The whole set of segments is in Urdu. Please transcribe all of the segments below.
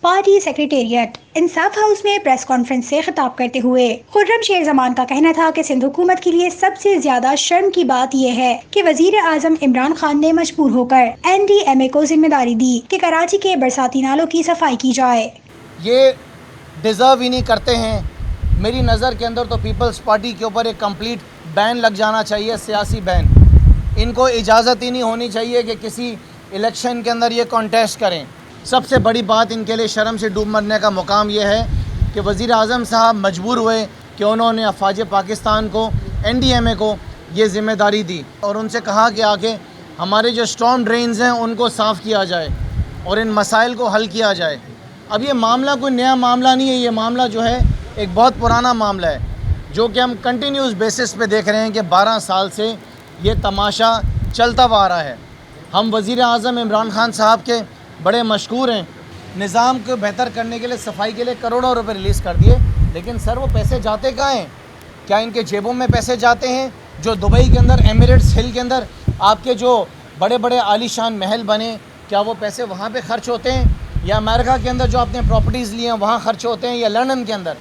پارٹی سیکریٹریٹ انصاف ہاؤس میں پریس کانفرنس سے خطاب کرتے ہوئے خرم شیر زمان کا کہنا تھا کہ سندھ حکومت کے لیے سب سے زیادہ شرم کی بات یہ ہے کہ وزیر اعظم عمران خان نے مجبور ہو کر NDMA کو ذمہ داری دی کہ کراچی کے برساتی نالوں کی صفائی کی جائے۔ یہ ڈیزرو ہی نہیں کرتے ہیں۔ میری نظر کے اندر تو پیپلز پارٹی کے اوپر ایک کمپلیٹ بین لگ جانا چاہیے، سیاسی بین۔ ان کو اجازت ہی نہیں ہونی چاہیے کہ کسی الیکشن کے اندر یہ کانٹیسٹ کریں۔ سب سے بڑی بات ان کے لیے شرم سے ڈوب مرنے کا مقام یہ ہے کہ وزیر اعظم صاحب مجبور ہوئے کہ انہوں نے افواج پاکستان کو، NDMA کو یہ ذمہ داری دی اور ان سے کہا کہ آگے ہمارے جو اسٹارم ڈرینز ہیں ان کو صاف کیا جائے اور ان مسائل کو حل کیا جائے۔ اب یہ معاملہ کوئی نیا معاملہ نہیں ہے، یہ معاملہ جو ہے ایک بہت پرانا معاملہ ہے جو کہ ہم کنٹینیوس بیسس پہ دیکھ رہے ہیں کہ 12 سال سے یہ تماشا چلتا ہوا آ رہا ہے۔ ہم وزیر اعظم عمران خان صاحب کے بڑے مشکور ہیں، نظام کو بہتر کرنے کے لیے، صفائی کے لیے کروڑوں روپے ریلیز کر دیے، لیکن سر وہ پیسے جاتے کہاں ہیں؟ کیا ان کے جیبوں میں پیسے جاتے ہیں؟ جو دبئی کے اندر، ایمریٹس ہل کے اندر آپ کے جو بڑے بڑے عالی شان محل بنے، کیا وہ پیسے وہاں پہ خرچ ہوتے ہیں؟ یا امریکہ کے اندر جو آپ نے پراپرٹیز لی ہیں وہاں خرچ ہوتے ہیں، یا لندن کے اندر؟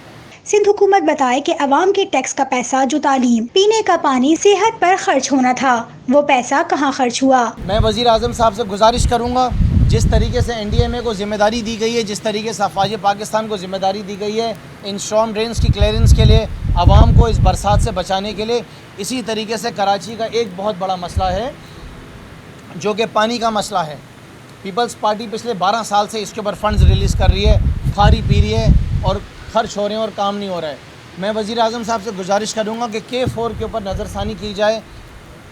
سندھ حکومت بتائے کہ عوام کے ٹیکس کا پیسہ جو تعلیم، پینے کا پانی، صحت پر خرچ ہونا تھا، وہ پیسہ کہاں خرچ ہوا؟ میں وزیر اعظم صاحب سے گزارش کروں گا، جس طریقے سے NDMA کو ذمہ داری دی گئی ہے، جس طریقے سے افواج پاکستان کو ذمہ داری دی گئی ہے ان اسٹارم ڈرینز کی کلیئرنس کے لیے، عوام کو اس برسات سے بچانے کے لیے، اسی طریقے سے کراچی کا ایک بہت بڑا مسئلہ ہے جو کہ پانی کا مسئلہ ہے۔ پیپلز پارٹی پچھلے 12 سال سے اس کے اوپر فنڈز ریلیز کر رہی ہے، کھا رہی پی رہی ہے اور خرچ ہو رہے ہیں اور کام نہیں ہو رہا ہے۔ میں وزیر اعظم صاحب سے گزارش کروں گا کہ K4 کے اوپر نظر ثانی کی جائے۔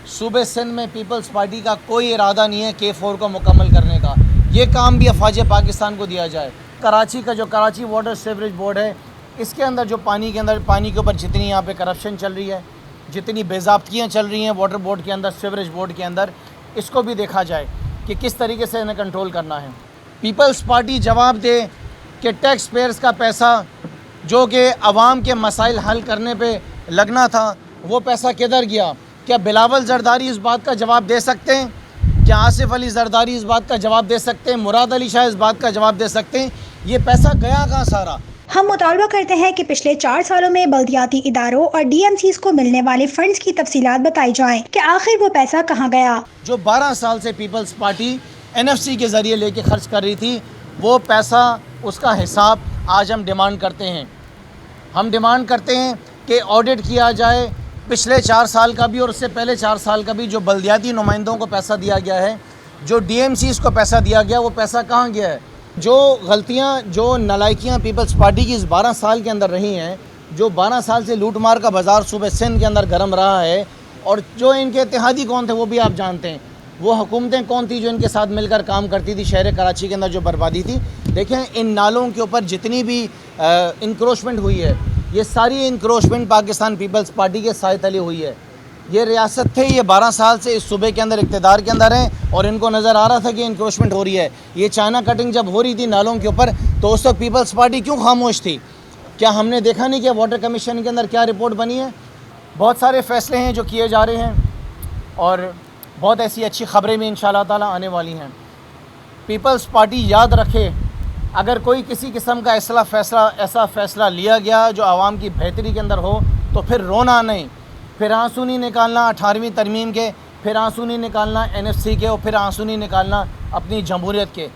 صوبے سندھ میں پیپلز پارٹی کا کوئی ارادہ نہیں ہے K4 کو مکمل کرنے کا، یہ کام بھی افواج پاکستان کو دیا جائے۔ کراچی کا جو کراچی واٹر سیوریج بورڈ ہے، اس کے اندر جو پانی کے اوپر جتنی یہاں پہ کرپشن چل رہی ہے، جتنی بے ضابطگیاں چل رہی ہیں واٹر بورڈ کے اندر، سیوریج بورڈ کے اندر، اس کو بھی دیکھا جائے کہ کس طریقے سے انہیں کنٹرول کرنا ہے۔ پیپلز پارٹی جواب دے کہ ٹیکس پیئرز کا پیسہ جو کہ عوام کے مسائل حل کرنے پہ لگنا تھا، وہ پیسہ کدھر گیا؟ کیا بلاول زرداری اس بات کا جواب دے سکتے ہیں؟ کیا آصف علی زرداری اس بات کا جواب دے سکتے ہیں؟ مراد علی شاہ اس بات کا جواب دے سکتے ہیں؟ یہ پیسہ گیا کہاں سارا؟ ہم مطالبہ کرتے ہیں کہ پچھلے 4 سالوں میں بلدیاتی اداروں اور DMCs کو ملنے والے فنڈز کی تفصیلات بتائی جائیں کہ آخر وہ پیسہ کہاں گیا۔ جو 12 سال سے پیپلز پارٹی NFC کے ذریعے لے کے خرچ کر رہی تھی، وہ پیسہ، اس کا حساب آج ہم ڈیمانڈ کرتے ہیں۔ ہم ڈیمانڈ کرتے ہیں کہ آڈٹ کیا جائے پچھلے 4 سال کا بھی اور اس سے پہلے 4 سال کا بھی، جو بلدیاتی نمائندوں کو پیسہ دیا گیا ہے، جو DMCs کو پیسہ دیا گیا، وہ پیسہ کہاں گیا ہے؟ جو غلطیاں، جو نالائکیاں پیپلز پارٹی کی اس 12 سال کے اندر رہی ہیں، جو 12 سال سے لوٹ مار کا بازار صوبے سندھ کے اندر گرم رہا ہے، اور جو ان کے اتحادی کون تھے وہ بھی آپ جانتے ہیں، وہ حکومتیں کون تھی جو ان کے ساتھ مل کر کام کرتی تھی شہر کراچی کے اندر جو بربادی تھی۔ دیکھیں ان نالوں کے اوپر جتنی بھی انکروچمنٹ ہوئی ہے، یہ ساری انکروچمنٹ پاکستان پیپلز پارٹی کے سائے تلے ہوئی ہے۔ یہ ریاست تھے، یہ 12 سال سے اس صوبے کے اندر اقتدار کے اندر ہیں اور ان کو نظر آ رہا تھا کہ انکروچمنٹ ہو رہی ہے۔ یہ چائنا کٹنگ جب ہو رہی تھی نالوں کے اوپر تو اس وقت پیپلز پارٹی کیوں خاموش تھی؟ کیا ہم نے دیکھا نہیں کہ واٹر کمیشن کے اندر کیا رپورٹ بنی ہے؟ بہت سارے فیصلے ہیں جو کیے جا رہے ہیں اور بہت ایسی اچھی خبریں بھی انشاءاللہ تعالی آنے والی ہیں۔ پیپلز پارٹی یاد رکھے، اگر کوئی کسی قسم کا ایسا فیصلہ لیا گیا جو عوام کی بہتری کے اندر ہو تو پھر رونا نہیں، پھر آنسو نہیں نکالنا 18ویں ترمیم کے، پھر آنسو نہیں نکالنا NFC کے، اور پھر آنسو نہیں نکالنا اپنی جمہوریت کے۔